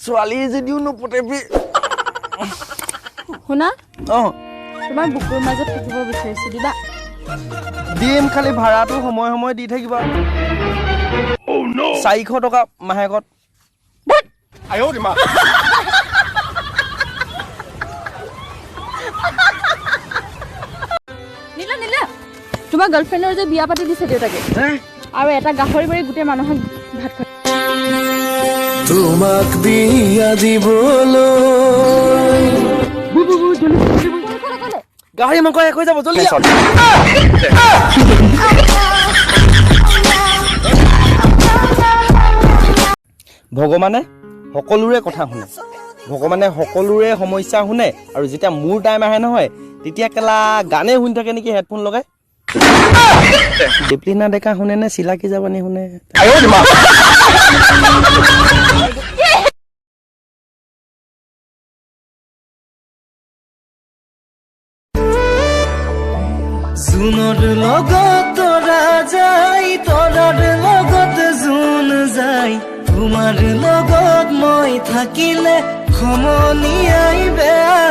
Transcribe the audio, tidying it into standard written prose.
ছোৱালী যদিও নপটেবি শুনা অঁ তোমাৰ বুকুৰ মাজত থাকিব বিচাৰিছো দিবা দিম খালি ভাড়াটো সময় সময় দি থাকিবা 400 টকা মাহেকত নীলা নীলা তোমাৰ গাৰ্লফ্ৰেণ্ডৰ যে বিয়া পাতি দিছে দেউতাকে আৰু এটা গাহৰি মাৰি গোটেই মানুহক ভাত খায় তোমাক বিয়া দিবলৈ গাহৰি মাংস শেষ হৈ যাব জলদি ভগৱানে সকলোৰে কথা শুনে ভগৱানে সকলোৰে সমস্যা শুনে আৰু যেতিয়া মোৰ টাইম আহে নহয় তেতিয়া কেলা গানে শুনি থাকে নেকি হেডফোন লগাই দীপলিনা ডেকা শুনে নে চিলাকি যাবানি শুনে জোনৰ লগত তৰা যায় তৰাৰ লগত জোন যায় তোমাৰ লগত মই থাকিলে সমনীয়াই বেয়া